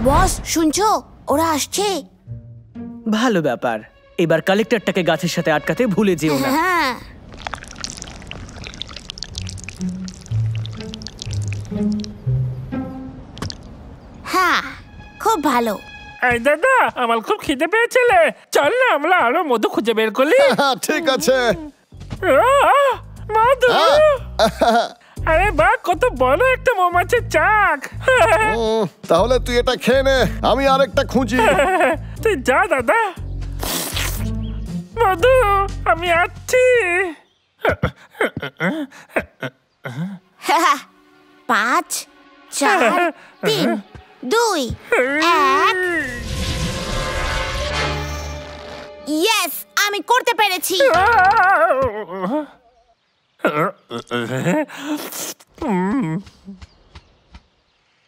বস শুনছো, ওরা আসছে। ভালো ব্যাপার, এবার কালেক্টরটাকে গাছের সাথে আটকাতে ভুলে যেও না। হ্যাঁ হ্যাঁ, খুব ভালো। এই দাদা, আমার খুব খিদে পেয়েছিলে, চল না আমরা আরো মধু খুঁজে বের করলি। ঠিক আছে। মধু! আরে বাহ, কত বড় একটা মৌমাছির চাক। তাহলে তুই এটা খেয়ে নে, আমি আরেকটা খুঁজি। তুই যা দাদা। মধু, আমি আসছি। 5 4 3 2 1। ইয়েস, আমি করতে পেরেছি।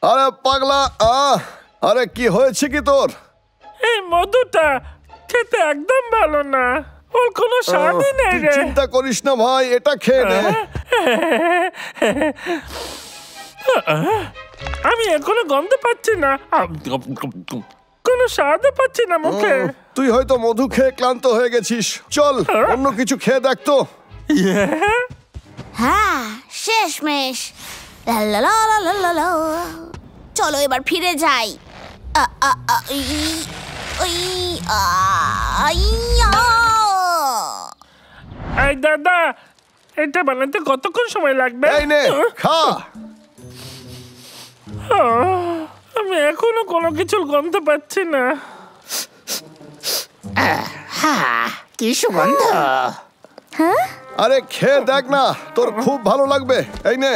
আরে পাগলা, আরে কি হয়েছে কি তোর? এই মধুটা খেতে একদম ভালো না, ওর কোনো স্বাদই নেই রে। চিন্তা করিস না ভাই, এটা খেয়ে নে। আমি এখনো গন্ধ পাচ্ছি না, কোনো স্বাদও পাচ্ছি না মুখে। তুই হয়তো মধু খেয়ে ক্লান্ত হয়ে গেছিস, চল অন্য কিছু খেয়ে দেখ তো। হ্যাঁ, শেষমেশ। চলো এবার ফিরে যাই। এই দাদা, এটা বানাতে কতক্ষণ সময় লাগবে? এই নে, খা। আমি এখনো কোনো কিছুর গন্ধ পাচ্ছি না। কি সুগন্ধ! আরে খেয়ে দেখ না, তোর খুব ভালো লাগবে। এই নে।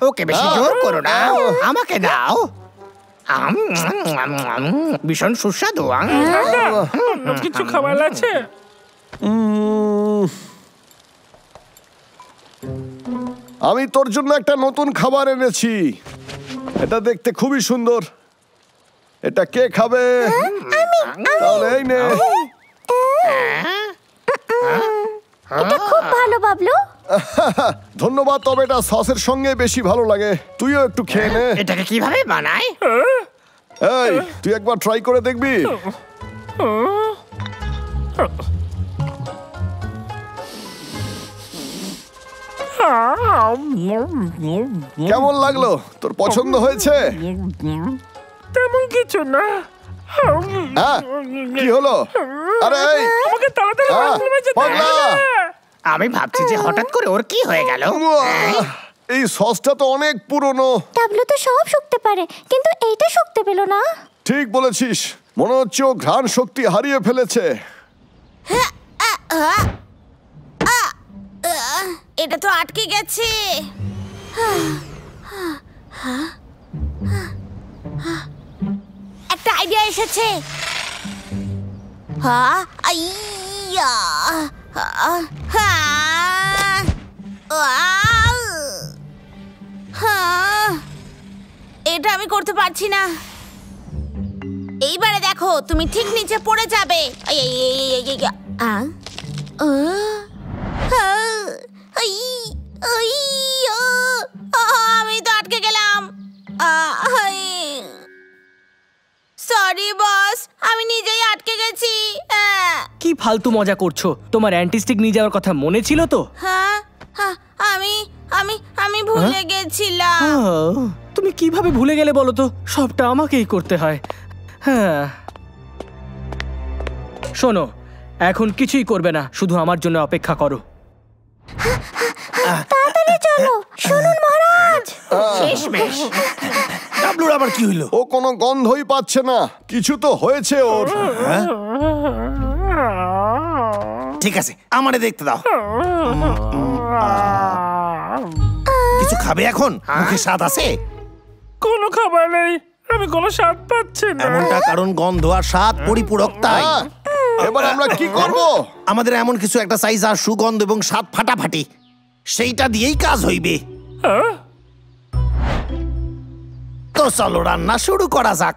ওকে বেশি জোর করো না, আমাকে দাও। ভীষণ সুস্বাদু। দাদা, অন্য কিছু খাবার আছে? আমি তোর জন্য একটা নতুন খাবার এনেছি, এটা দেখতে খুবই সুন্দর। এটা কে খাবে? তাহলে এই নে। এটা খুব ভালো বাবলু। ধন্যবাদ, তবে এটা সসের সঙ্গে বেশি ভালো লাগে। তুইও একটু খেয়ে নে। এটাকে কিভাবে বানায়? এই, তুই একবার ট্রাই করে দেখবি। কেমন লাগলো? তোর পছন্দ হয়েছে? তেমন কিছু না। কি হলো? আরে আমাকে তাড়াতাড়ি বাথরুমে যেতে পাগলা! হবে। আমি ভাবছি যে হঠাৎ করে ওর কি হয়ে গেল। এই সসটা তো অনেক পুরনো। বাবলু তো সব শুকতে পারে, কিন্তু এইটা শুকতে পেল না। ঠিক বলেছিস, মনে হচ্ছে ও ঘ্রাণ শক্তি হারিয়ে ফেলেছে। এটা তো আটকে গেছে। একটা আইডিয়া এসেছে। এটা আমি করতে পারছি না। এইবারে দেখো, তুমি ঠিক নিচে পড়ে যাবে। আমি তো আটকে গেলাম। সরি বস, আমি নিজেই আটকে গেছি। কি ফালতু মজা করছো? তোমার অ্যান্টিস্টিক নিয়ে যাওয়ার কথা মনে ছিল তো? হ্যাঁ, আমি আমি আমি ভুলে গেছিলাম। তুমি কিভাবে ভুলে গেলে বলো তো? সবটা আমাকেই করতে হয়। হ্যাঁ, শোনো, এখন কিছুই করবে না, শুধু আমার জন্য অপেক্ষা করো। তাড়াতাড়ি চলো, শুনুন মহারাজ। শেষমেশ ডাবলুর আবার কি হইলো? ও কোনো গন্ধই পাচ্ছে না, কিছু তো হয়েছে ওর। ঠিক আছে, আমারে দেখতে দাও। কিছু খাবে এখন? মুখে স্বাদ আছে? কোনো খাবার নেই, আমি কোনো স্বাদ পাচ্ছি না। এমনটা কারণ গন্ধ আর স্বাদ পরিপূরক, তাই। এবার আমরা কি করব? আমাদের এমন কিছু একটা সাইজ আর সুগন্ধ এবং স্বাদ ফাটাফাটি, সেইটা দিয়েই কাজ হইবে। তো চলো রান্না শুরু করা যাক।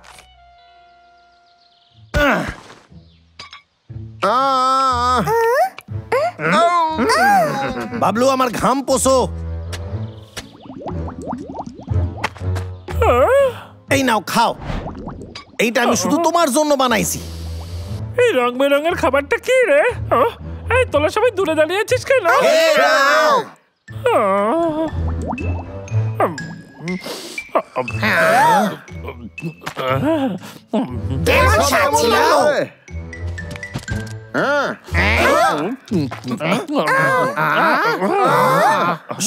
বাবলু, আমার ঘাম পোষো। এই নাও, খাও। এইটা আমি শুধু তোমার জন্য বানাইছি। এই রং বেরঙের খাবারটা কি রে? এই তোরা সবাই দূরে দাঁড়িয়ে আছিস কেন?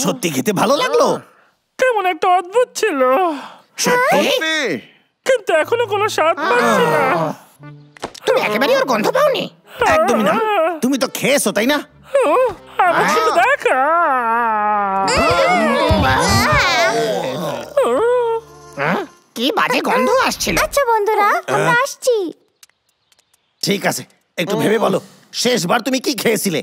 সত্যি খেতে ভালো লাগলো? কেমন একটা অদ্ভুত ছিল, সত্যি? কিন্তু এখনো কোনো স্বাদ পাচ্ছি না। তুমি একেবারে ওর গন্ধ পাওনি? একদমই না। তুমি তো খেয়েছো তাই না? আমার শুধু দেখা। কি বাজে গন্ধ আসছিল। আচ্ছা বন্ধুরা, আমরা আসছি। ঠিক আছে, একটু ভেবে বলো, শেষবার তুমি কি খেয়েছিলে?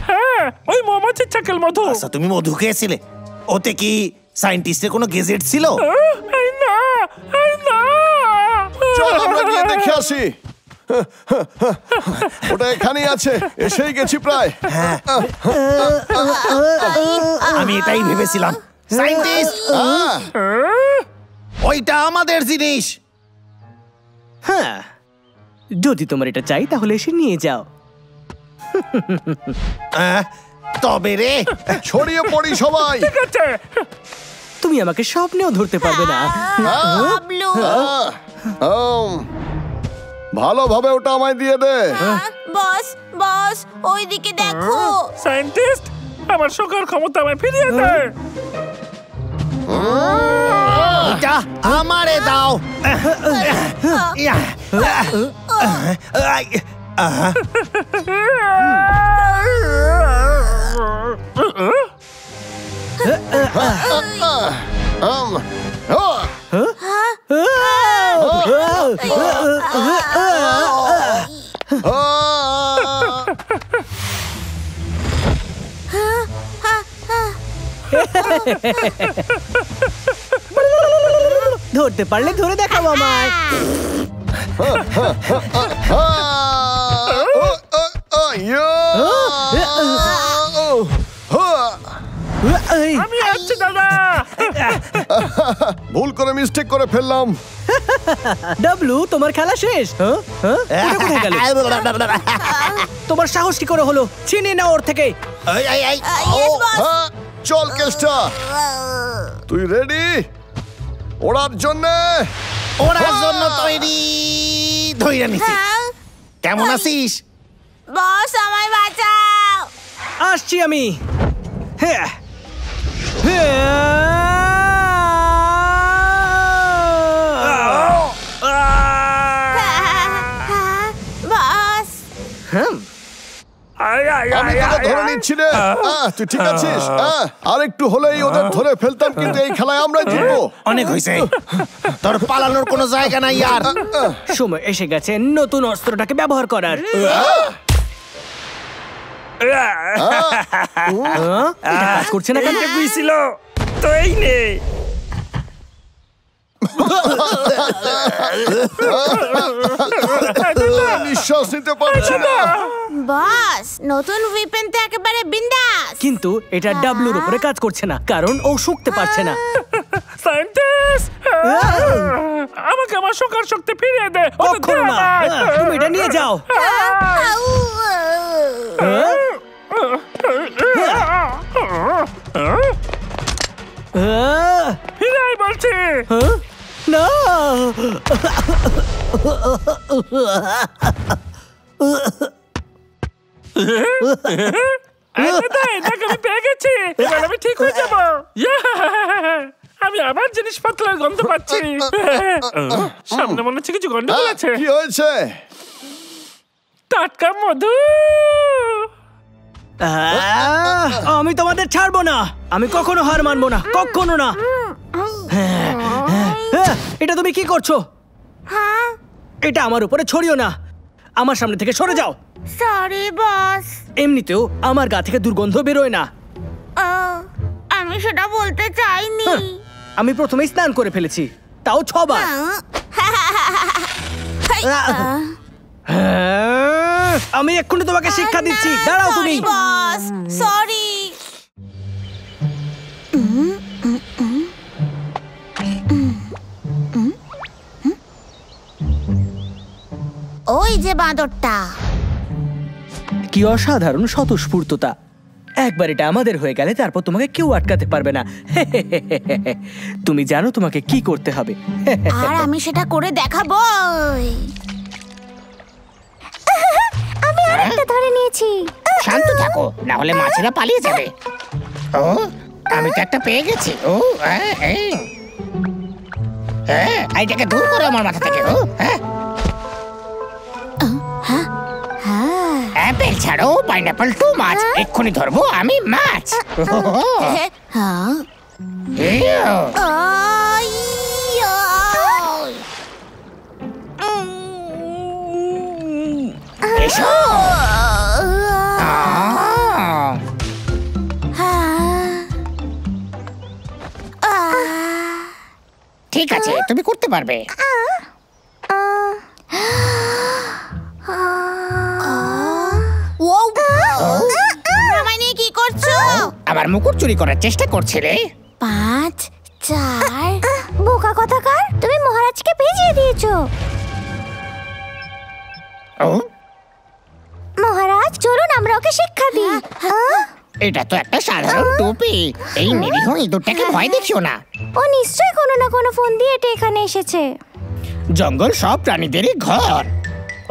হ্যাঁ, ওই মৌমাছির চাকেল মধু। আচ্ছা, তুমি মধু খেয়েছিলে। ওতে কি সায়েন্টিস্টের কোনো গেজেট ছিল? এই না, এই না। চল আমরা গিয়ে দেখে আসি। ওটা এখানেই আছে, এসেই গেছি প্রায়। আমি এটাই ভেবেছিলাম। সায়েন্টিস্ট, ওইটা আমাদের জিনিস। হ্যাঁ, যদি তোমার এটা চাই তাহলে এসে নিয়ে যাও। তবে রে, ছড়িয়ে পড়ি সবাই। ঠিক আছে। তুমি আমাকে স্বপ্নেও ধরতে পারবে না। বাবলু, ভালোভাবে ওটা আমায় দিয়ে দে। বস বস, ওইদিকে দেখো। সায়েন্টিস্ট, আমার শোকার ক্ষমতা আমায় ফিরিয়ে দে। এটা আমারে দাও। ধরতে পারলে ধরে দেখাবো আমায়। আমি আসছি দাদা। ভুল করে মিস্টেক করে ফেললাম। ডাবলু, তোমার খেলা শেষ। এটা কোথায় গেল? তোমার সাহস কি করে হলো? ছিনিয়ে নাও ওর থেকে। চল কেষ্টা, তুই রেডি ওড়ার জন্য? ওড়ার জন্য তৈরি। ধইরা নিছি। কেমন আছিস? বস, আমায় বাঁচাও। আসছি আমি। বস, আমি তোকে ধরে নিচ্ছি রে। তুই ঠিক আছিস? আর একটু হলেই ওদের ধরে ফেলতাম, কিন্তু এই খেলায় আমরা জিতবো। অনেক হয়েছে, তোর পালানোর কোনো জায়গা নাই আর। সময় এসে গেছে নতুন অস্ত্রটাকে ব্যবহার করার। এটা কাজ করছে না কেন? বুঝছিল তো, এই নে। নিঃশ্বাস নিতে পারছি না। বস, নতুন উইপেন তো একেবারে বিন্দাস। কিন্তু এটা ডাবলুর উপরে কাজ করছে না, কারণ ও শুকতে পারছে না। সায়েন্টিস্ট, আমাকে আমার শোকার শক্তি ফিরিয়ে দে। কখনো না। তুমি এটা নিয়ে যাও। ফিরাই বলছি। না, এটাকে আমি পেয়ে গেছি। এবার আমি ঠিক হয়ে যাবো। আমি আবার জিনিসপত্রের গন্ধ পাচ্ছি। সামনে মনে হচ্ছে কিছু গন্ধ আছে। কি হয়েছে? টাটকা মধু। আমি তোমাদের ছাড়বো না। আমি কখনো হার মানবো না, কখনো না। এটা তুমি কি করছো? এটা আমার উপরে ছড়িও না। আমার সামনে থেকে সরে যাও। Sorry boss. এমনিতেও আমার গা থেকে দুর্গন্ধ বেরোয় না। আমি সেটা বলতে চাইনি। আমি প্রথমেই স্নান করে ফেলেছি, তাও 6 বার। আমি এক্ষুনি তোমাকে শিক্ষা দিচ্ছি। দাঁড়াও তুমি। বস, সরি। বাঁদরটা। কি অসাধারণ স্বতঃস্ফূর্ততা! একবার এটা আমাদের হয়ে গেলে তারপর তোমাকে কেউ আটকাতে পারবে না। তুমি জানো তোমাকে কি করতে হবে। আর আমি সেটা করে দেখাবো। আমি আরেকটা ধরে নিয়েছি। শান্ত থাকো, না হলে মাছেরা পালিয়ে যাবে। ও, আমি তো একটা পেয়ে গেছি। ও, এইটাকে দূর করো আমার মাথা থেকে। ও, অ্যাপেল ছাড়ো, পাইনাপল টু মাছ। এক্ষুনি ধরবো আমি মাছ। এসো। ঠিক আছে, তুমি করতে পারবে। আমায় নিয়ে কি করছো? আমার মুকুট চুরি করার চেষ্টা করছিলে। 5, 4। বোকা কথাকার, তুমি মহারাজকে ভিজিয়ে দিয়েছো। ও, মহারাজ চলুন আমরা ওকে শিক্ষা দিই। এটা তো একটা সাধারণ টুপি। এই নিরীহ ইঁদুরটাকে ভয় দেখিও না। ও নিশ্চয়ই কোনো না কোনো ফোন দিয়ে এটা এখানে এসেছে। জঙ্গল সব প্রাণীদেরই ঘর।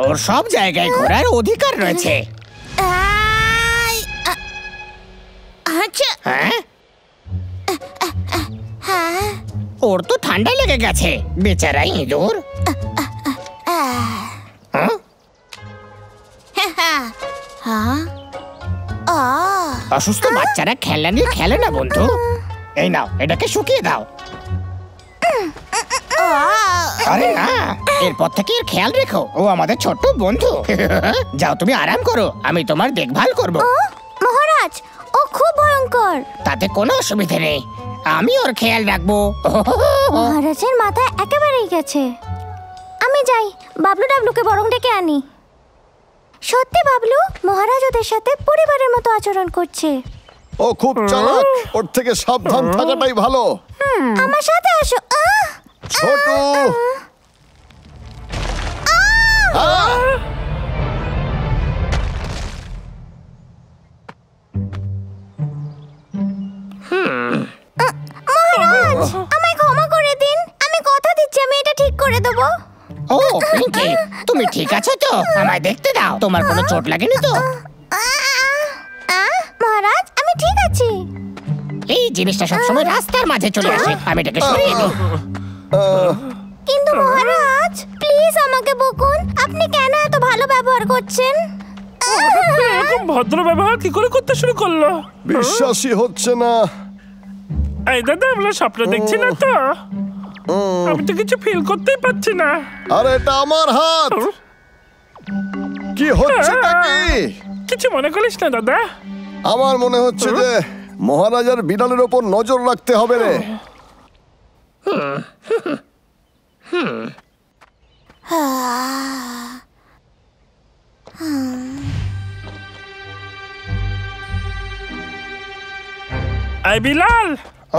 ওর সব জায়গায় ঘোরার অধিকার রয়েছে। আচ্ছা। হ্যাঁ, ওর তো ঠান্ডা লেগে গেছে, বেচারা ইঁদুর। অসুস্থ বাচ্চারা খেলনা নিয়ে খেলে না বন্ধু। এই নাও, এটাকে শুকিয়ে দাও। আরে না, এরপর থেকে এর খেয়াল রেখো। ও আমাদের ছোট্ট বন্ধু। যাও, তুমি আরাম করো, আমি তোমার দেখভাল করব। মহারাজ, ও খুব ভয়ঙ্কর। তাতে কোনো অসুবিধা নেই, আমি ওর খেয়াল রাখবো। মহারাজের মাথায় একেবারেই গেছে। আমি যাই, বাবলু ডাবলুকে বরং ডেকে আনি। সত্যি বাবলু, মহারাজ ওদের সাথে পরিবারের মতো আচরণ করছে। ও খুব চালাক, ওর থেকে সাবধান থাকাটাই ভালো। আমার সাথে আসো। ছোট মহারাজ, আমায় ক্ষমা করে দিন। আমি কথা দিচ্ছি আমি এটা ঠিক করে দেবো। ও পিঙ্কি, তুমি ঠিক আছো তো? আমায় দেখতে দাও, তোমার কোনো চোট লাগেনি তো? মহারাজ, আমি ঠিক আছি। এই জিনিসটা সবসময় রাস্তার মাঝে চলে আসে, আমি এটাকে সরিয়ে দিই। কিন্তু মহারাজ, প্লিজ আমাকে বকুন, আপনি কেন এত ভালো ব্যবহার করছেন? এরকম ভদ্র ব্যবহার কি করে করতে শুরু করলো? বিশ্বাসই হচ্ছে না। এই দাদা, আমরা স্বপ্ন দেখছি না তো? আমি তো কিছু ফিল করতেই পারছি না। আরে এটা আমার হাত। কি হচ্ছে নাকি? কিছু মনে করিস না দাদা। আমার মনে হচ্ছে যে মহারাজার বিড়ালের ওপর নজর রাখতে হবে রে। এই বিলাল,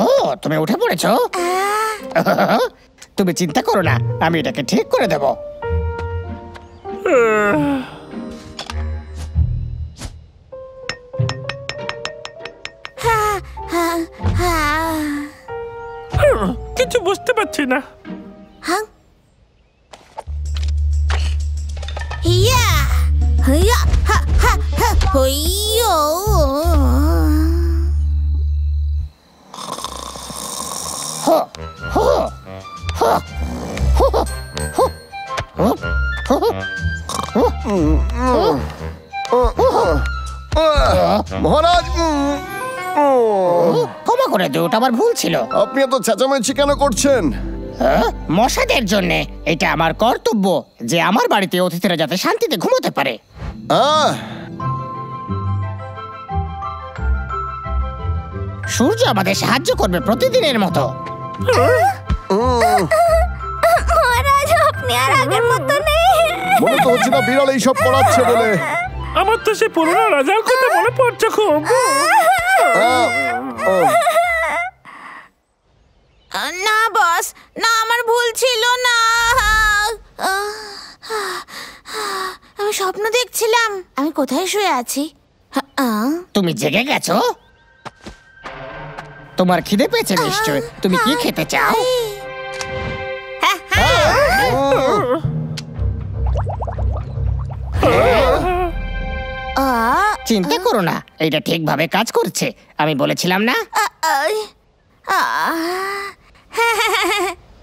ও, তুমি উঠে পড়েছো? তুমি চিন্তা করো না, আমি এটাকে ঠিক করে দেব। কিছু বুঝতে পারছি না। ইয়া হইয়া হা হা হা হইয়ো। মহারাজ, ক্ষমা করে দিও, ওটা আমার ভুল ছিল। আপনি এত চেঁচামেচি কেন করছেন? মশাদের জন্য এটা আমার কর্তব্য যে আমার বাড়িতে অতিথিরা যাতে শান্তিতে ঘুমোতে পারে। সূর্য আমাদের সাহায্য করবে প্রতিদিনের মতো। মহারাজ, আপনি আর আগের মতো নেই। মনে তো হচ্ছে না বিড়াল এইসব করাচ্ছে বলে। আমার তো সে পুরোনো রাজার কথা মনে পড়ছে খুব। না বস, না আমার ভুল ছিল না। আমি কোথায় শুয়ে আছি? তুমি জেগে গেছো? তোমার খিদে পেয়েছে নিশ্চয়। তুমি কি খেতে চাও? চিন্তা করো না, এটা ঠিকভাবে কাজ করছে। আমি বলেছিলাম না?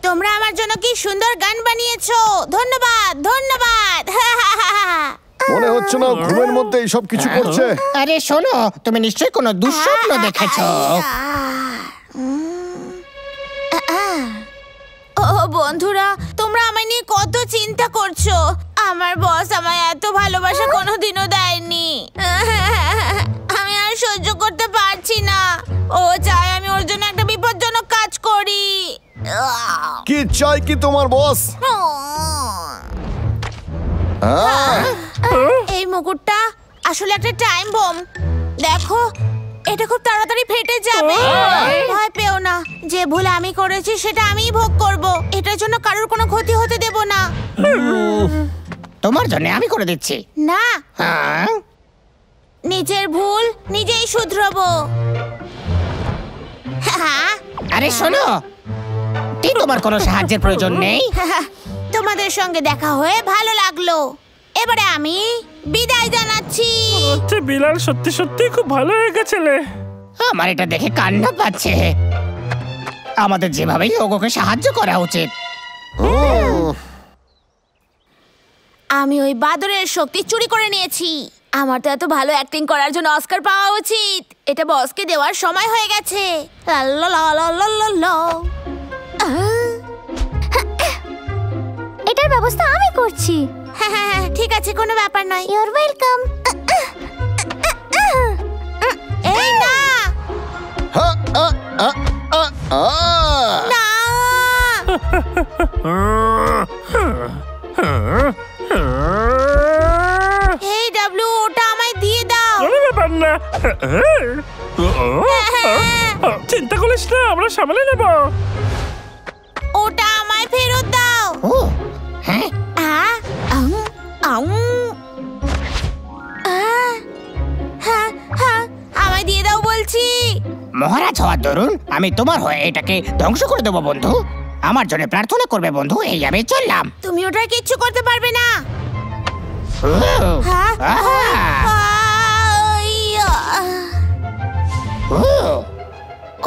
তোমরা আমার জন্য কি সুন্দর গান বানিয়েছো। ধন্যবাদ, ধন্যবাদ। মনে হচ্ছে না ঘুমের মধ্যে এইসব কিছু করছে। আরে শোনো, তুমি নিশ্চয়ই কোনো দুঃস্বপ্ন দেখেছো। ও বন্ধুরা, তোমরা আমায় নিয়ে কত চিন্তা করছো। আমার বস আমায় এত ভালোবাসা কোনোদিনও দেয়নি। আমি আর সহ্য করতে পারছি না। ও চায় আমি ওর জন্য একটা বিপজ্জনক কাজ করি। কি চাই কি তোমার বস? এই মুকুটটা আসলে একটা টাইম বম। দেখো, এটা খুব তাড়াতাড়ি ফেটে যাবে। ভয় পেও না, যে ভুল আমি করেছি সেটা আমিই ভোগ করব। এটার জন্য কারোর কোনো ক্ষতি হতে দেব না। তোমার জন্য আমি করে দিচ্ছি। না, নিজের ভুল নিজেই শুধরাবো। আরে শোনো, তোমার কোনো সাহায্যের প্রয়োজন নেই। তোমাদের সঙ্গে দেখা হয়ে ভালো লাগলো। এবারে আমি বিদায় জানাচ্ছি। বিলাল সত্যি সত্যি খুব ভালো হয়ে গেছে। আমার এটা দেখে কান্না পাচ্ছে। আমাদের যেভাবেই ওকে সাহায্য করা উচিত। আমি ওই বাদরের শক্তি চুরি করে নিয়েছি। আমার তো এত ভালো অ্যাক্টিং করার জন্য অস্কার পাওয়া উচিত। এটা বসকে দেওয়ার সময় হয়ে গেছে। এটার ব্যবস্থা আমি করছি। হ্যাঁ, ঠিক আছে, কোনো ব্যাপার নয়। Your welcome. এই না, না। এই ডাবলু, ওটা আমায় দিয়ে দাও। কোনো ব্যাপার না, চিন্তা করিস না, আমরা সামলে নেব। ওটা আমায় ফেরত দাও। ও হ্যাঁ, আমায় দিয়ে দাও বলছি। মহারাজ হওয়ার দরুন আমি তোমার হয়ে এটাকে ধ্বংস করে দেবো বন্ধু। আমার জন্য প্রার্থনা করবে বন্ধু। এই আমি চললাম। তুমি ওটা কিচ্ছু করতে পারবে না।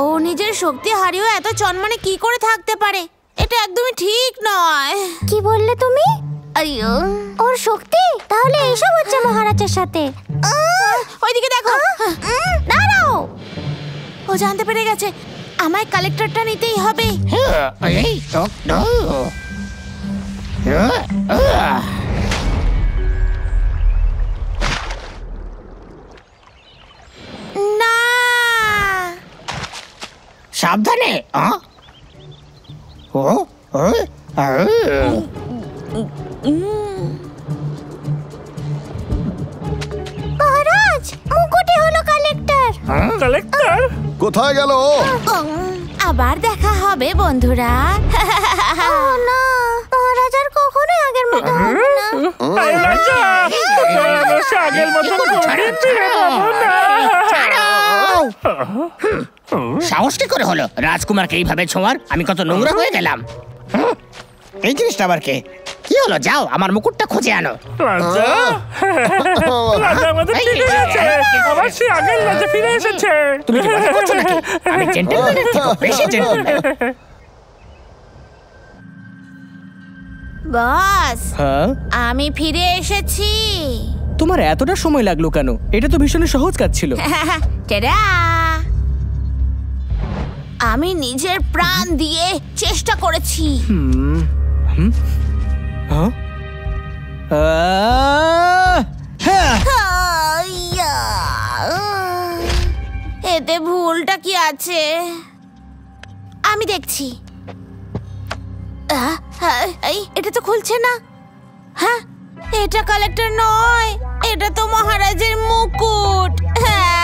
ও নিজের শক্তি হারিয়েও এত চনমনে কি করে থাকতে পারে? এটা একদমই ঠিক নয়। কি বললে তুমি? আইয়ো, ওর শক্তি? তাহলে এইসব হচ্ছে মহারাজের সাথে। ওইদিকে দেখো। দাঁড়াও। ও জানতে পেরে গেছে। আমায় কালেক্টরটা নিতেই হবে। এই তো না, সাবধানে। ও মহারাজ, মুকুটে হলো কালেক্টর। কালেক্টর কোথায় গেল ও? আবার দেখা হবে বন্ধুরা। ও না, মহারাজ আর কখনোই আগের মতো হবে না। আগের মতো সাহস কি করে হলো রাজকুমারকে এইভাবে ছোঁয়ার? আমি কত নোংরা হয়ে গেলাম। এই জিনিসটা আবার কে? কি হলো? যাও আমার মুকুটটা খুঁজে আনো। রাজা, রাজা আমাদের ঠিক আছে। আবার সে আগের রাজা ফিরে এসেছে। তুমি কি মনে করছো নাকি আমি জেন্টলম্যানের থেকে বেশি জেন্টলম্যান? বস, হ্যাঁ, আমি ফিরে এসেছি। তোমার এতটা সময় লাগলো কেন? এটা তো ভীষণ সহজ কাজ ছিল। টেডা! আমি নিজের প্রাণ দিয়ে চেষ্টা করেছি। হ্যাঁ? হ্যাঁ। আইয়া! এতে ভুলটা কি আছে? আমি দেখছি। এই, এটা তো খুলছে না। হ্যাঁ, এটা কালেক্টর নয়, এটা তো মহারাজের মুকুট। হ্যাঁ।